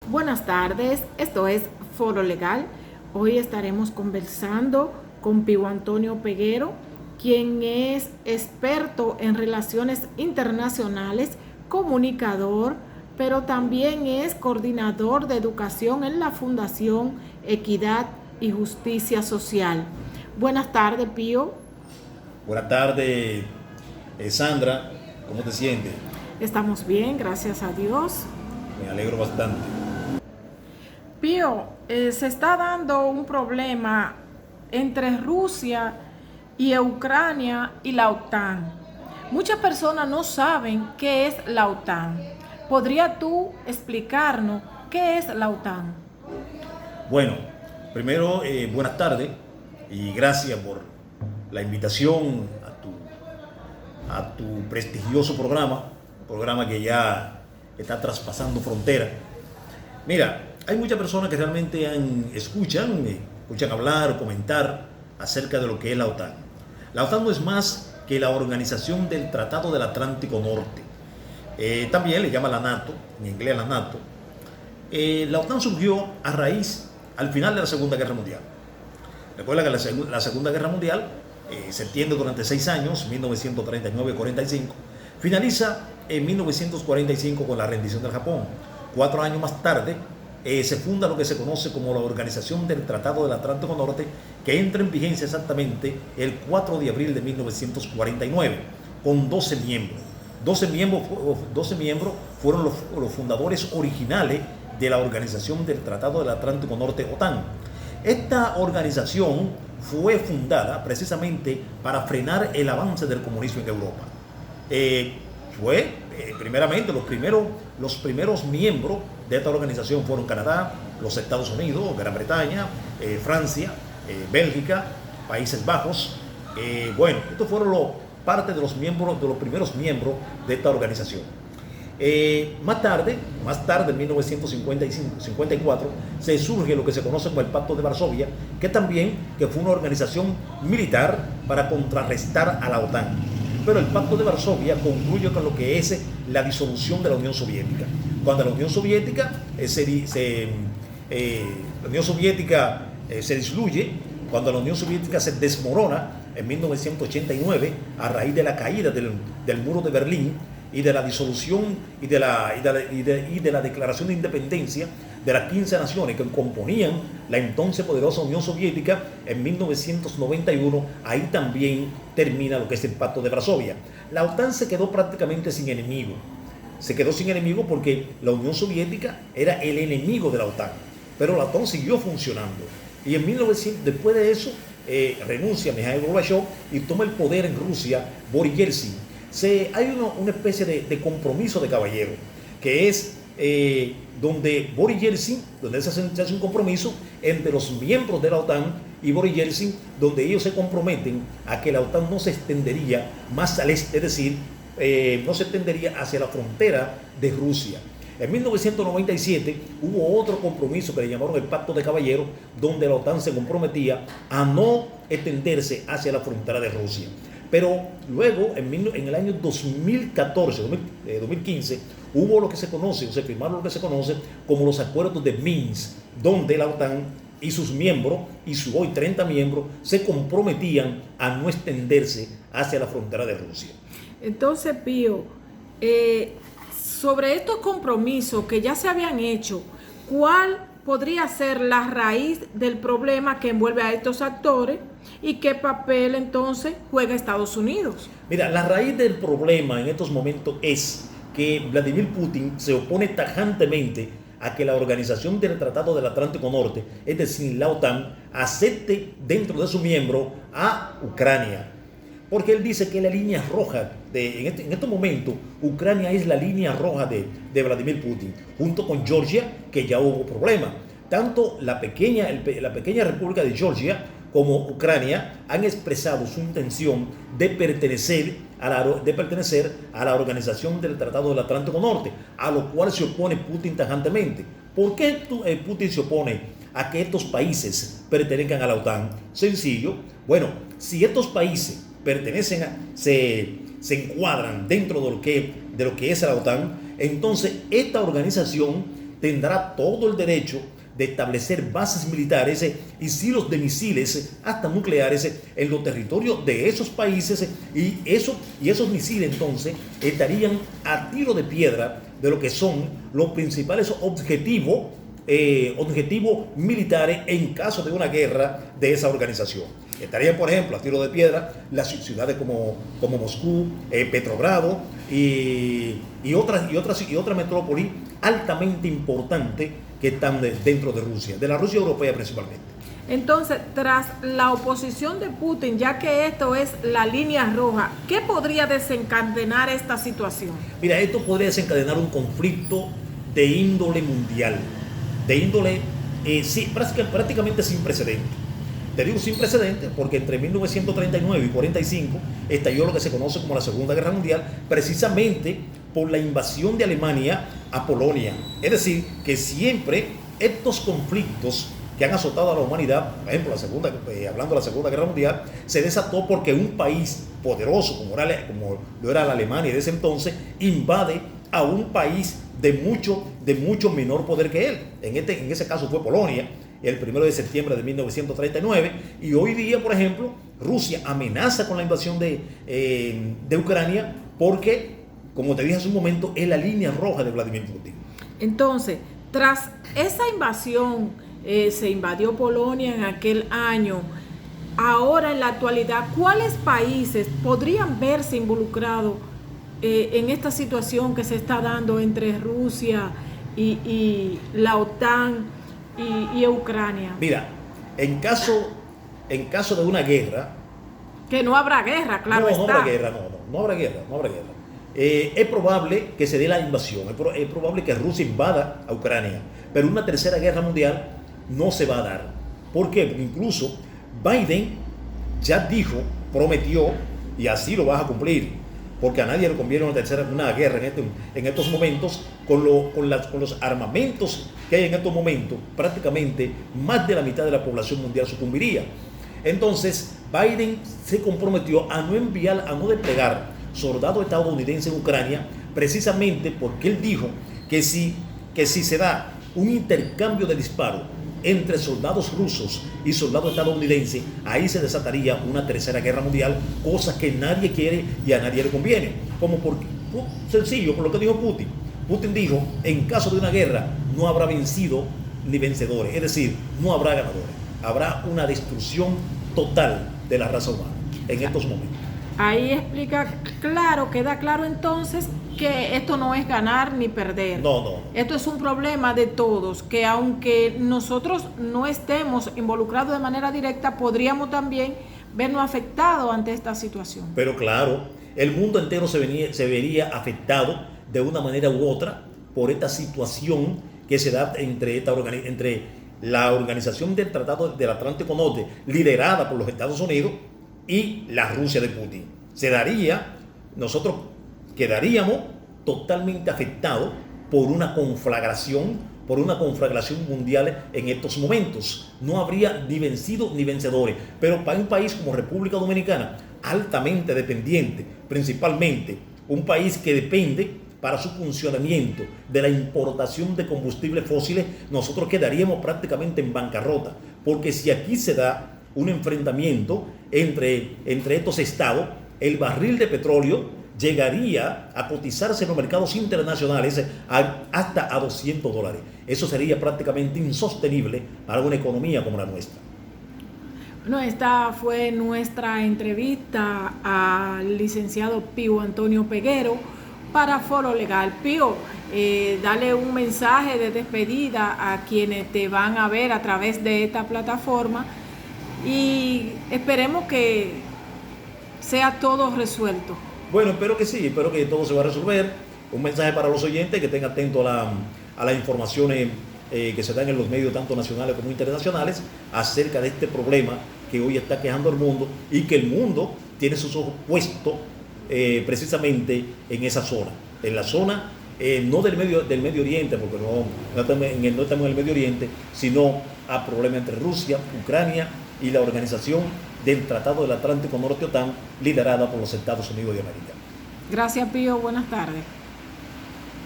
Buenas tardes, esto es Foro Legal. Hoy estaremos conversando con Pío Antonio Peguero, quien es experto en relaciones internacionales, comunicador, pero también es coordinador de educación en la Fundación Equidad y Justicia Social. Buenas tardes, Pío. Buenas tardes, Sandra. ¿Cómo te sientes? Estamos bien, gracias a Dios. Me alegro bastante. Pío, se está dando un problema entre Rusia y Ucrania y la OTAN. Muchas personas no saben qué es la OTAN. ¿Podría tú explicarnos qué es la OTAN? Bueno, primero, buenas tardes y gracias por la invitación a tu prestigioso programa que ya está traspasando fronteras. Mira, hay muchas personas que realmente escuchan hablar o comentar acerca de lo que es la OTAN. La OTAN no es más que la Organización del Tratado del Atlántico Norte. También le llama la NATO, en inglés la NATO. La OTAN surgió al final de la Segunda Guerra Mundial. Recuerda que la Segunda Guerra Mundial se extiende durante 6 años, 1939-45, finaliza en 1945 con la rendición del Japón. 4 años más tarde se funda lo que se conoce como la Organización del Tratado del Atlántico Norte, que entra en vigencia exactamente el 4 de abril de 1949, con 12 miembros. 12 miembros fueron los fundadores originales de la Organización del Tratado del Atlántico Norte, OTAN. Esta organización fue fundada precisamente para frenar el avance del comunismo en Europa. Primeramente, los primeros miembros de esta organización fueron Canadá, los Estados Unidos, Gran Bretaña, Francia, Bélgica, Países Bajos. Estos fueron parte de los primeros miembros de esta organización. Más tarde, en 1954, se surge lo que se conoce como el Pacto de Varsovia, que fue una organización militar para contrarrestar a la OTAN. Pero el Pacto de Varsovia concluye con lo que es la disolución de la Unión Soviética. Cuando la Unión Soviética se disluye, cuando la Unión Soviética se desmorona en 1989 a raíz de la caída del muro de Berlín y de la disolución y de la declaración de independencia de las 15 naciones que componían la entonces poderosa Unión Soviética en 1991, ahí también termina lo que es el Pacto de Varsovia. La OTAN se quedó prácticamente sin enemigo. Se quedó sin enemigo porque la Unión Soviética era el enemigo de la OTAN, pero la OTAN siguió funcionando. Y después de eso, renuncia Mikhail Gorbachev y toma el poder en Rusia Boris Yeltsin. Hay una especie de compromiso de caballero, que es donde Boris Yeltsin, donde se hace un compromiso entre los miembros de la OTAN y Boris Yeltsin, donde ellos se comprometen a que la OTAN no se extendería más al este, es decir, no se extendería hacia la frontera de Rusia. En 1997 hubo otro compromiso que le llamaron el Pacto de Caballeros, donde la OTAN se comprometía a no extenderse hacia la frontera de Rusia. Pero luego, en el año 2015, se firmaron lo que se conoce como los acuerdos de Minsk, donde la OTAN y sus miembros, y sus hoy 30 miembros, se comprometían a no extenderse hacia la frontera de Rusia. Entonces, Pío, sobre estos compromisos que ya se habían hecho, ¿cuál podría ser la raíz del problema que envuelve a estos actores y qué papel entonces juega Estados Unidos? Mira, la raíz del problema en estos momentos es que Vladimir Putin se opone tajantemente a que la Organización del Tratado del Atlántico Norte, es decir, la OTAN, acepte dentro de su miembro a Ucrania. Porque él dice que la línea roja, en estos momentos, Ucrania es la línea roja de Vladimir Putin, junto con Georgia, que ya hubo problemas. Tanto la pequeña República de Georgia como Ucrania han expresado su intención de pertenecer a la Organización del Tratado del Atlántico Norte, a lo cual se opone Putin tajantemente. ¿Por qué Putin se opone a que estos países pertenezcan a la OTAN? Sencillo. Bueno, si estos países se encuadran dentro de lo que es la OTAN, entonces esta organización tendrá todo el derecho de establecer bases militares y silos de misiles hasta nucleares en los territorios de esos países, y esos misiles entonces estarían a tiro de piedra de lo que son los principales objetivos militares en caso de una guerra de esa organización. Estarían, por ejemplo, a tiro de piedra las ciudades como Moscú, Petrogrado y otra metrópoli altamente importante que están dentro de Rusia, de la Rusia europea principalmente. Entonces, tras la oposición de Putin, ya que esto es la línea roja, ¿qué podría desencadenar esta situación? Mira, esto podría desencadenar un conflicto de índole mundial, de índole sí, prácticamente sin precedentes. Te digo sin precedentes porque entre 1939 y 45 estalló lo que se conoce como la Segunda Guerra Mundial, precisamente por la invasión de Alemania a Polonia. Es decir, que siempre estos conflictos que han azotado a la humanidad, por ejemplo, hablando de la Segunda Guerra Mundial, se desató porque un país poderoso como lo era la Alemania de ese entonces, invade a un país de mucho menor poder que él. En ese caso fue Polonia, el 1 de septiembre de 1939, y hoy día, por ejemplo, Rusia amenaza con la invasión de Ucrania porque, como te dije hace un momento, es la línea roja de Vladimir Putin. Entonces, tras esa invasión, se invadió Polonia en aquel año. Ahora, en la actualidad, ¿cuáles países podrían verse involucrados en esta situación que se está dando entre Rusia y la OTAN y Ucrania? Mira, en caso de una guerra... Que no habrá guerra, claro está. No habrá guerra. Es probable que se dé la invasión, es probable que Rusia invada a Ucrania, pero una tercera guerra mundial no se va a dar. ¿Por qué? Porque incluso Biden ya prometió, y así lo vas a cumplir, porque a nadie le conviene una guerra en estos momentos, con los armamentos que hay en estos momentos, prácticamente más de la mitad de la población mundial sucumbiría. Entonces, Biden se comprometió a no desplegar soldados estadounidenses en Ucrania, precisamente porque él dijo que si se da un intercambio de disparos entre soldados rusos y soldados estadounidenses, ahí se desataría una tercera guerra mundial, cosa que nadie quiere y a nadie le conviene. Sencillo, por lo que dijo Putin. Putin dijo, en caso de una guerra no habrá vencido ni vencedores, es decir, no habrá ganadores, habrá una destrucción total de la raza humana en estos momentos. Ahí queda claro entonces que esto no es ganar ni perder. No. Esto es un problema de todos, que aunque nosotros no estemos involucrados de manera directa, podríamos también vernos afectados ante esta situación. Pero claro, el mundo entero se vería afectado de una manera u otra por esta situación que se da entre la organización del Tratado del Atlántico Norte, liderada por los Estados Unidos, y la Rusia de Putin. Nosotros quedaríamos totalmente afectados por una conflagración mundial en estos momentos. No habría ni vencidos ni vencedores. Pero para un país como República Dominicana, altamente dependiente, principalmente un país que depende para su funcionamiento de la importación de combustibles fósiles, nosotros quedaríamos prácticamente en bancarrota. Porque si aquí se da un enfrentamiento entre estos estados, el barril de petróleo llegaría a cotizarse en los mercados internacionales hasta a $200. Eso sería prácticamente insostenible para una economía como la nuestra. Bueno, esta fue nuestra entrevista al licenciado Pío Antonio Peguero para Foro Legal. Pío, dale un mensaje de despedida a quienes te van a ver a través de esta plataforma y esperemos que sea todo resuelto. Bueno, espero que sí, espero que todo se va a resolver. Un mensaje para los oyentes, que estén atentos a las informaciones que se dan en los medios tanto nacionales como internacionales acerca de este problema que hoy está quejando al mundo, y que el mundo tiene sus ojos puestos precisamente en esa zona, en la zona no del Medio Oriente, porque no estamos en el Medio Oriente, sino a problema entre Rusia, Ucrania y la organización del Tratado del Atlántico Norte, OTAN, liderada por los Estados Unidos de América. Gracias, Pío. Buenas tardes.